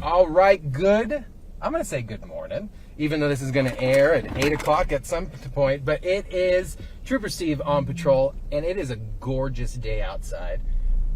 All right, good. I'm going to say good morning, even though this is going to air at 8 o'clock at some point. But it is Trooper Steve on patrol, and it is a gorgeous day outside.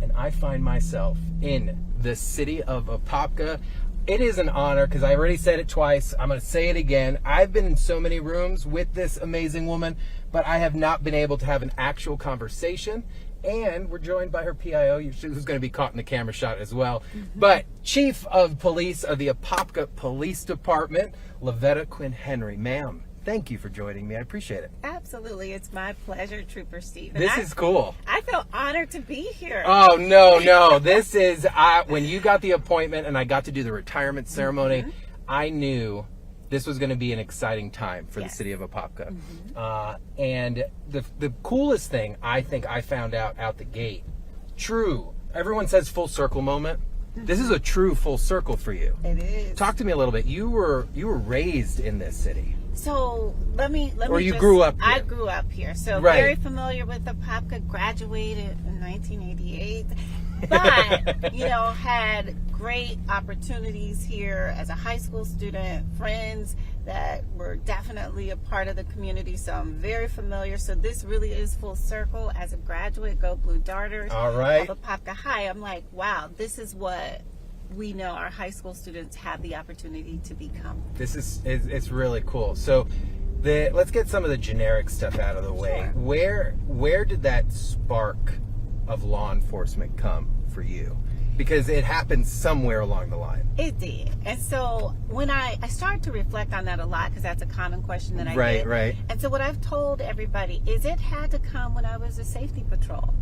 And I find myself in the city of Apopka. It is an honor because I already said it twice. I'm going to say it again. I've been in so many rooms with this amazing woman, but I have not been able to have an actual conversation. And we're joined by her PIO, who's going to be caught in the camera shot as well. Mm-hmm. But Chief of Police of the Apopka Police Department, Lovetta Quinn-Henry. Ma'am, thank you for joining me. I appreciate it. Absolutely. It's my pleasure, Trooper Steve. This is cool. I feel honored to be here. Oh, no. This is, when you got the appointment and I got to do the retirement ceremony, I knew this was going to be an exciting time for the city of Apopka. And the coolest thing I think I found out the gate, everyone says full circle moment. This is a true full circle for you. It is. Talk to me a little bit. You were raised in this city. So let me grew up here. I grew up here. So very familiar with Apopka, graduated in 1988. But, had great opportunities here as a high school student, friends that were definitely a part of the community. So I'm very familiar. So this really is full circle. As a graduate, Go Blue Darters of Apopka High, I'm like, wow, this is what we know our high school students have the opportunity to become. It's really cool. So let's get some of the generic stuff out of the way. Sure. Where did that spark of law enforcement come for you? Because it happened somewhere along the line. It did. And so when I started to reflect on that a lot, because that's a common question that I get. Right. And so what I've told everybody is it had to come when I was a safety patrol.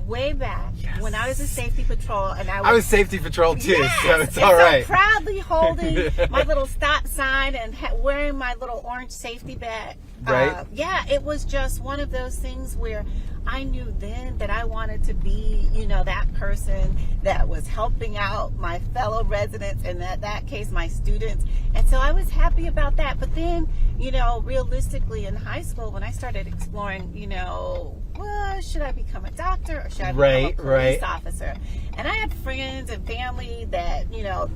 Way back when I was a safety patrol, and I was safety patrol too, so it's and all right. So proudly holding my little stop sign and wearing my little orange safety bag. Right. It was just one of those things where I knew then that I wanted to be, that person that was helping out my fellow residents, and that case, my students. And so I was happy about that. But then, realistically in high school, when I started exploring, well, should I become a doctor or should I become a police officer? And I had friends and family that,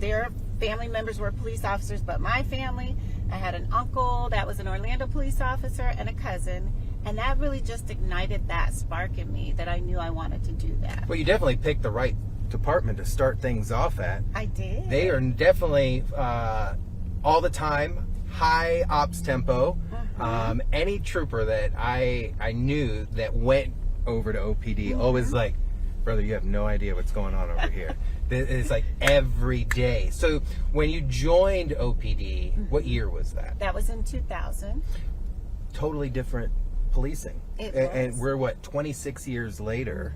their family members were police officers, but my family, I had an uncle that was an Orlando police officer and a cousin. And that really just ignited that spark in me that I knew I wanted to do that. Well, you definitely picked the right department to start things off at. I did. They are definitely all the time, high ops tempo. Any trooper that I knew that went over to OPD always like, brother, you have no idea what's going on over here. It's like every day. So when you joined OPD, what year was that? That was in 2000. Totally different policing. And we're 26 years later.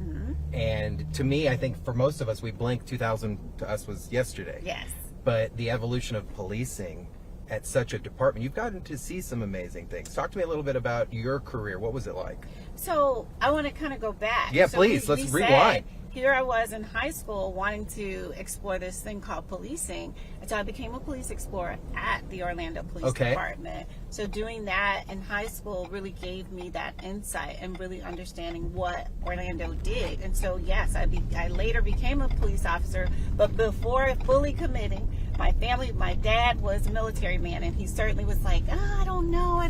And to me, I think for most of us, we blink. 2000 to us was yesterday. Yes. But the evolution of policing at such a department, you've gotten to see some amazing things. Talk to me a little bit about your career. What was it like? So I want to kind of go back. Yeah, so please. Let's rewind. Here I was in high school wanting to explore this thing called policing. And so I became a police explorer at the Orlando Police Department. So doing that in high school really gave me that insight and really understanding what Orlando did. And so, yes, I later became a police officer, but before fully committing, my dad was a military man, and he certainly was like, I don't know.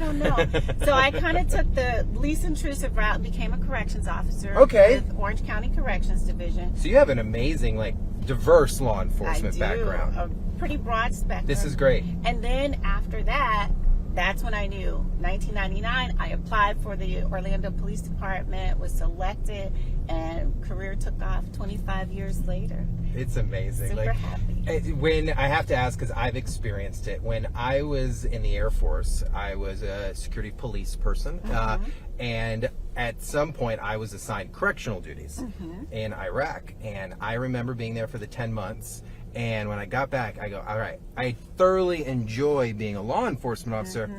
So I kind of took the least intrusive route and became a corrections officer with Orange County Corrections Division. So you have an amazing, diverse law enforcement background. A pretty broad spectrum. This is great. And then after that, that's when I knew. 1999, I applied for the Orlando Police Department, was selected, and career took off 25 years later. It's amazing. Super happy. When I have to ask, because I've experienced it, when I was in the Air Force, I was a security police person. And at some point, I was assigned correctional duties in Iraq. And I remember being there for the 10 months. And when I got back, I go, all right, I thoroughly enjoy being a law enforcement officer.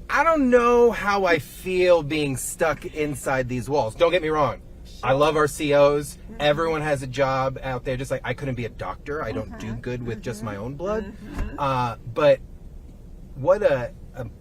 I don't know how I feel being stuck inside these walls. Don't get me wrong. I love our COs. Everyone has a job out there. Just like I couldn't be a doctor. I don't do good with just my own blood. But what a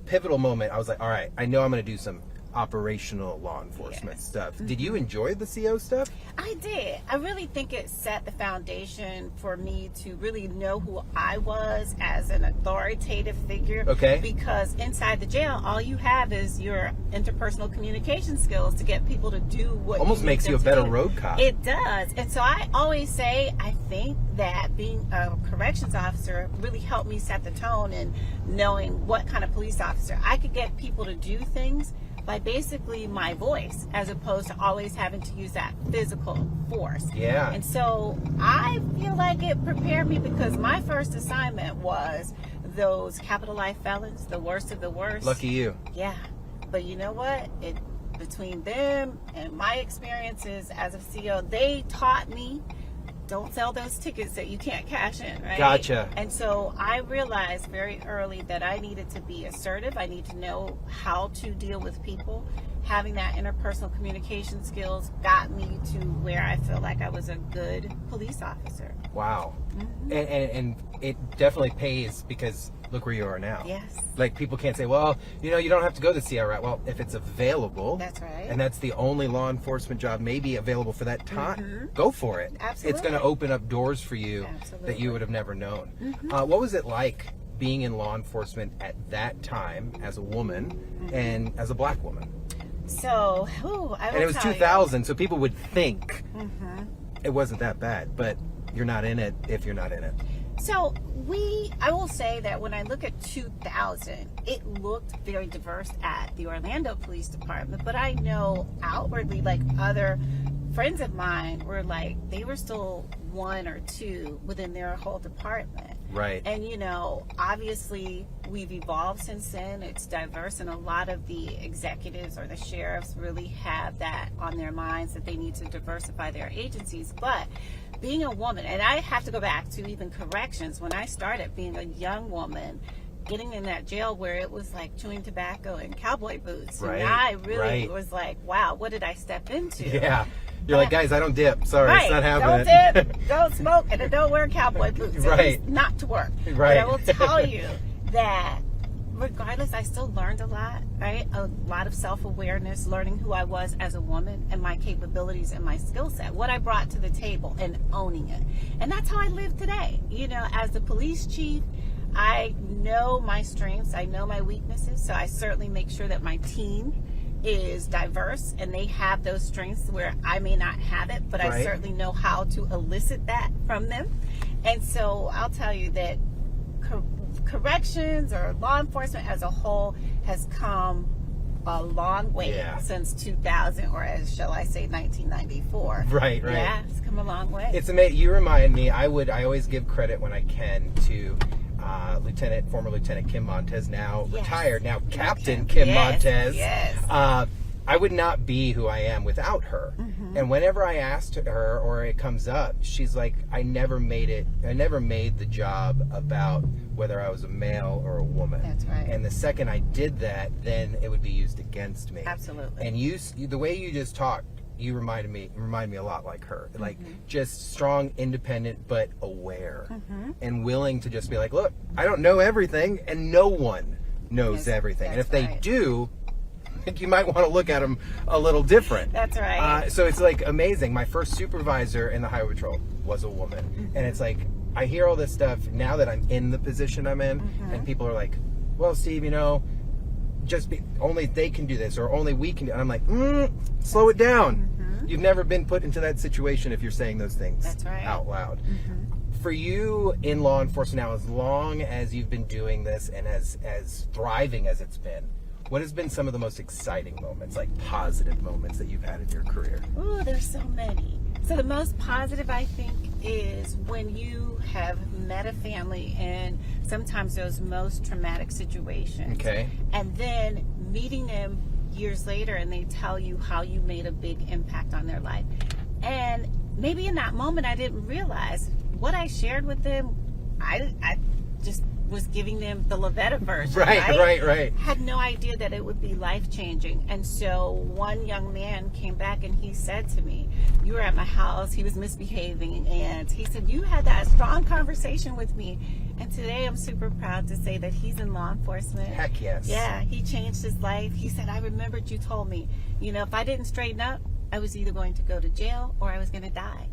pivotal moment. I was like, all right, I know I'm going to do some operational law enforcement stuff. Mm-hmm. Did you enjoy the CO stuff? I did. I really think it set the foundation for me to really know who I was as an authoritative figure. Okay. Because inside the jail, all you have is your interpersonal communication skills to get people to do what Almost you makes need you a them better to do. road cop. It does. And so I always say, I think that being a corrections officer really helped me set the tone and knowing what kind of police officer I could get people to do things by basically my voice, as opposed to always having to use that physical force. Yeah. And so I feel like it prepared me, because my first assignment was those capital life felons, the worst of the worst. Lucky you. Yeah. But you know what? Between them and my experiences as a CO, they taught me, don't sell those tickets that you can't cash in, right? Gotcha. And so I realized very early that I needed to be assertive. I need to know how to deal with people. Having that interpersonal communication skills got me to where I feel like I was a good police officer. Wow. Mm-hmm. And it definitely pays, because look where you are now. Yes. Like, people can't say, well, you don't have to go the CO route. Well, if it's available. That's right. And that's the only law enforcement job maybe available for that time, go for it. Absolutely. It's going to open up doors for you that you would have never known. What was it like being in law enforcement at that time as a woman and as a black woman? So, I will And it was tell 2000, so people would think it wasn't that bad, but you're not in it if you're not in it. So I will say that when I look at 2000, it looked very diverse at the Orlando Police Department, but I know outwardly, like other friends of mine were like, they were still one or two within their whole department. Right. And obviously we've evolved since then. It's diverse, and a lot of the executives or the sheriffs really have that on their minds, that they need to diversify their agencies. But being a woman, and I have to go back to even corrections, when I started being a young woman, getting in that jail where it was like chewing tobacco and cowboy boots. Right, And I really right. was like, wow, what did I step into? Yeah. You're like, guys, I don't dip. Sorry, Right. it's not happening. Don't dip, don't smoke, and don't wear cowboy boots. At Right. least not to work. Right. But I will tell you that regardless, I still learned a lot, right? A lot of self-awareness, learning who I was as a woman and my capabilities and my skill set, what I brought to the table, and owning it. And that's how I live today. As the police chief, I know my strengths, I know my weaknesses, so I certainly make sure that my team is diverse and they have those strengths where I may not have it, but I certainly know how to elicit that from them. And so I'll tell you that corrections or law enforcement as a whole has come a long way since 2000, or as shall I say 1994. Right. Yeah, it's come a long way. It's amazing. You remind me, I always give credit when I can to former Lieutenant Kim Montez, now retired, now Captain Kim Montez. Yes. I would not be who I am without her. And whenever I asked her, or it comes up, she's like, I never made the job about whether I was a male or a woman. That's right. And the second I did that, then it would be used against me. Absolutely. And the way you just talked, you remind me a lot like her. Like, just strong, independent, but aware and willing to just be like, look, I don't know everything, and no one knows everything. And if they do, you might want to look at them a little different. That's right. So it's like amazing. My first supervisor in the Highway Patrol was a woman. And it's like, I hear all this stuff now that I'm in the position I'm in, and people are like, well, Steve, only they can do this, or only we can do it. And I'm like, slow it down. You've never been put into that situation if you're saying those things out loud. For you in law enforcement now, as long as you've been doing this and as thriving as it's been, what has been some of the most exciting moments, like positive moments that you've had in your career? Ooh, there's so many. So the most positive, I think, is when you have met a family in sometimes those most traumatic situations. Okay. And then meeting them years later, and they tell you how you made a big impact on their life. And maybe in that moment I didn't realize what I shared with them. I just was giving them the Lovetta version. Right. Had no idea that it would be life-changing. And so one young man came back and he said to me, you were at my house, he was misbehaving, and he said, you had that strong conversation with me, And today I'm super proud to say that he's in law enforcement. Heck yes. Yeah, he changed his life. He said, I remembered you told me, if I didn't straighten up, I was either going to go to jail or I was going to die.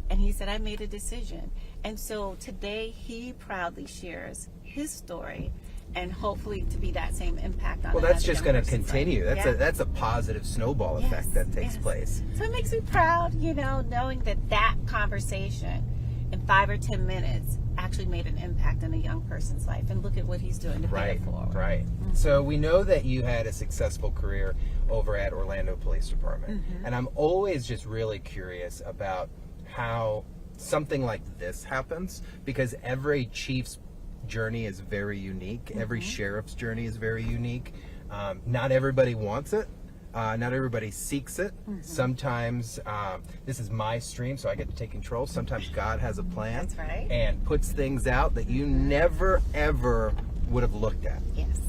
And he said, I made a decision. And so today he proudly shares his story, and hopefully to be that same impact on. Well, that's just going to life. continue. That's Yeah. that's a positive snowball effect that takes place. So it makes me proud, knowing that conversation in 5 or 10 minutes actually made an impact in a young person's life. And look at what he's doing to pay it forward. Right. Mm-hmm. So we know that you had a successful career over at Orlando Police Department. Mm-hmm. And I'm always just really curious about how something like this happens, because every chief's journey is very unique. Mm-hmm. Every sheriff's journey is very unique. Not everybody wants it. Not everybody seeks it. Mm-hmm. Sometimes, this is my stream, so I get to take control. Sometimes God has a plan. That's right. And puts things out that you never, ever would have looked at. Yes.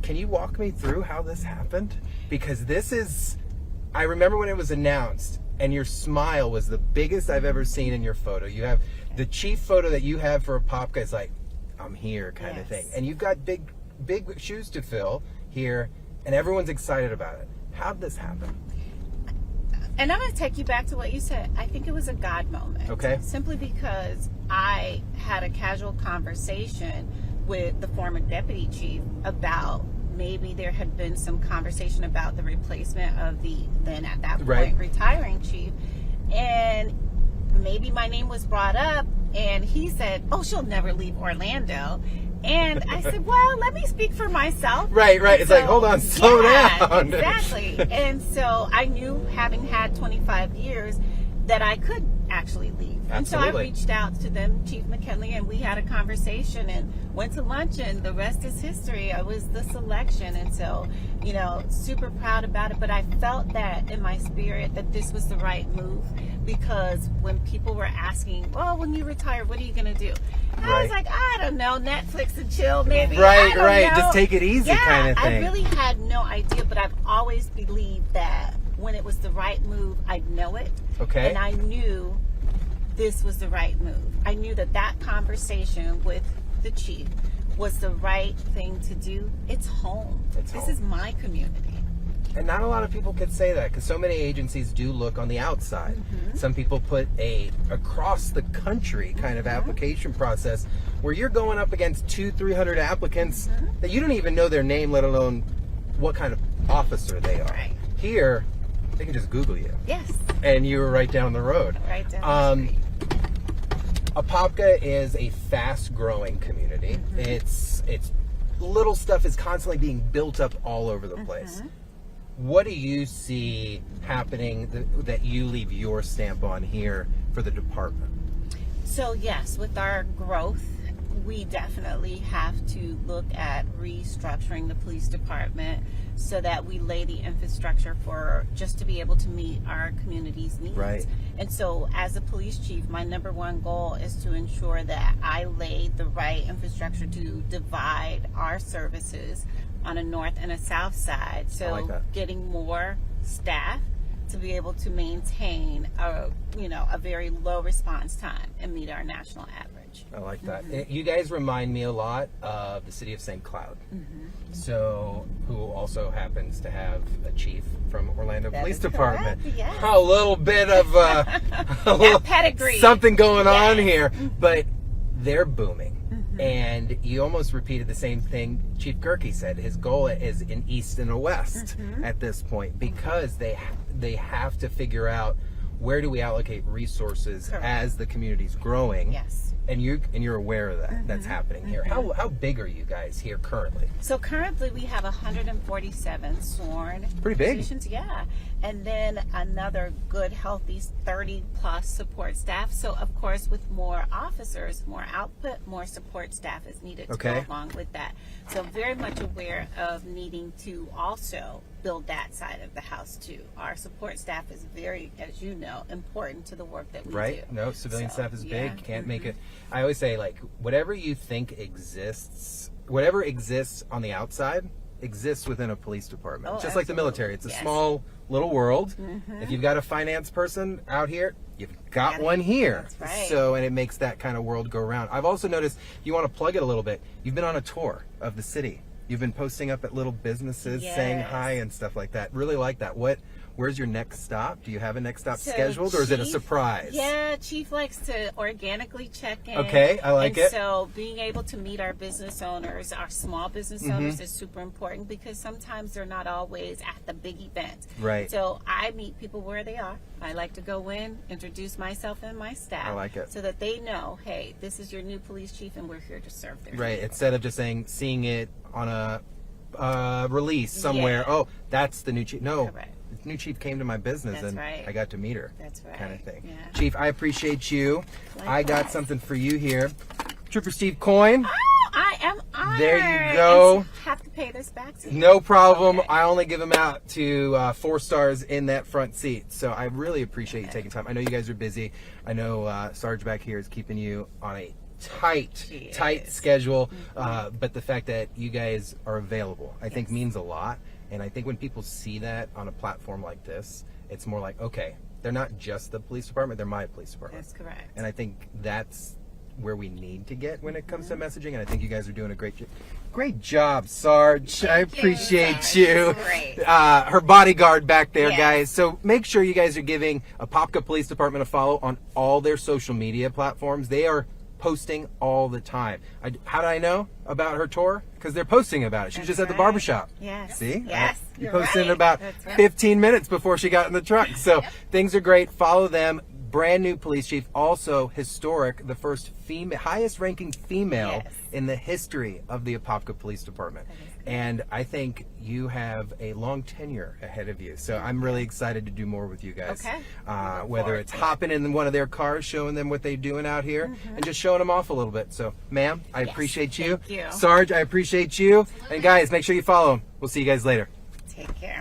Can you walk me through how this happened? Because I remember when it was announced, and your smile was the biggest I've ever seen in your photo. You have the chief photo that you have for Apopka is like, I'm here kind of thing. And you've got big shoes to fill here, and everyone's excited about it. How'd this happen? And I'm going to take you back to what you said. I think it was a God moment. Okay. Simply because I had a casual conversation with the former deputy chief about maybe there had been some conversation about the replacement of the then at that point retiring chief, and maybe my name was brought up, and he said, oh, she'll never leave Orlando. And I said, well, let me speak for myself. Right. It's like, hold on, slow down. Exactly. And so I knew, having had 25 years, that I could actually leave. Absolutely. And so I reached out to them, Chief McKinley, and we had a conversation and went to lunch, and the rest is history. I was the selection. And so, super proud about it. But I felt that in my spirit that this was the right move, because when people were asking, well, when you retire, what are you going to do? I was like, I don't know, Netflix and chill, maybe. Right. Know. Just take it easy kind of thing. I really had no idea, but I've always believed that when it was the right move, I'd know it. Okay. And I knew this was the right move. I knew that conversation with the chief was the right thing to do. It's home. This is my community. And not a lot of people could say that, because so many agencies do look on the outside. Mm-hmm. Some people put a across the country kind of application process where you're going up against 200-300 applicants that you don't even know their name, let alone what kind of officer they are. Right. Here, they can just Google you. Yes. And you're right down the road. Right down the street. Apopka is a fast-growing community. Mm-hmm. It's little stuff is constantly being built up all over the place. What do you see happening that you leave your stamp on here for the department? So yes, with our growth, we definitely have to look at restructuring the police department so that we lay the infrastructure for just to be able to meet our community's needs. Right. And so as a police chief, my number one goal is to ensure that I lay the right infrastructure to divide our services on a north and a south side. So getting more staff to be able to maintain a very low response time and meet our national average. I like that. You guys remind me a lot of the city of St. Cloud. So, who also happens to have a chief from Orlando Police Department. Yes. A little bit of a little pedigree. Something going on here, but they're booming. And you almost repeated the same thing Chief Gerke said. His goal is an east and a west at this point, because they have to figure out where do we allocate resources as the community's growing. Yes. And you're aware of that. That's happening here. How big are you guys here currently? So currently we have 147 sworn positions. Yeah. And then another good, healthy 30 plus support staff. So of course, with more officers, more output, more support staff is needed to go along with that. So very much aware of needing to also build that side of the house too. Our support staff is very, as you know, important to the work that we do. No, civilian staff is big. Can't make it. I always say, like, whatever you think exists, whatever exists on the outside exists within a police department. Just like the military. It's a small little world. If you've got a finance person out here, you've got one here. That's right. So, and it makes that kind of world go around. I've also noticed, you want to plug it a little bit, you've been on a tour of the city. You've been posting up at little businesses, saying hi and stuff like that. Really like that. Where's your next stop? Do you have a next stop scheduled, or is it a surprise? Yeah, Chief likes to organically check in. Okay, I like it. So being able to meet our business owners, our small business owners, is super important, because sometimes they're not always at the big event. Right. So I meet people where they are. I like to go in, introduce myself and my staff. I like it. So that they know, hey, this is your new police chief, and we're here to serve their Right. people. Instead of just seeing it on a release somewhere. Yeah. Oh, that's the new chief. No. Correct. The new chief came to my business. That's and right. I got to meet her. That's right. Kind of thing. Yeah. Chief, I appreciate you. Likewise. I got something for you here. Trooper Steve Coyne. Oh, I am honored. There you go. And have to pay this back to you. No problem. Okay. I only give them out to 4 stars in that front seat. So I really appreciate you taking time. I know you guys are busy. I know Sarge back here is keeping you on a tight schedule. But the fact that you guys are available, I think means a lot. And I think when people see that on a platform like this, it's more like, okay, they're not just the police department, they're my police department. That's correct. And I think that's where we need to get when it comes to messaging. And I think you guys are doing a great job, Sarge. I appreciate you. Great. Her bodyguard back there, Yes. guys. So make sure you guys are giving Apopka Police Department a follow on all their social media platforms. They are posting all the time. How do I know about her tour? Because they're posting about it. She was just at the barbershop. Yes. See? Yes. You You're posted right. in about That's right. 15 minutes before she got in the truck. So things are great. Follow them. Brand new police chief. Also historic. The first highest ranking female in the history of the Apopka Police Department. And I think you have a long tenure ahead of you. So I'm really excited to do more with you guys. Okay. Whether it's hopping in one of their cars, showing them what they're doing out here, and just showing them off a little bit. So, ma'am, I appreciate you. Thank you. Sarge, I appreciate you. And guys, make sure you follow them. We'll see you guys later. Take care.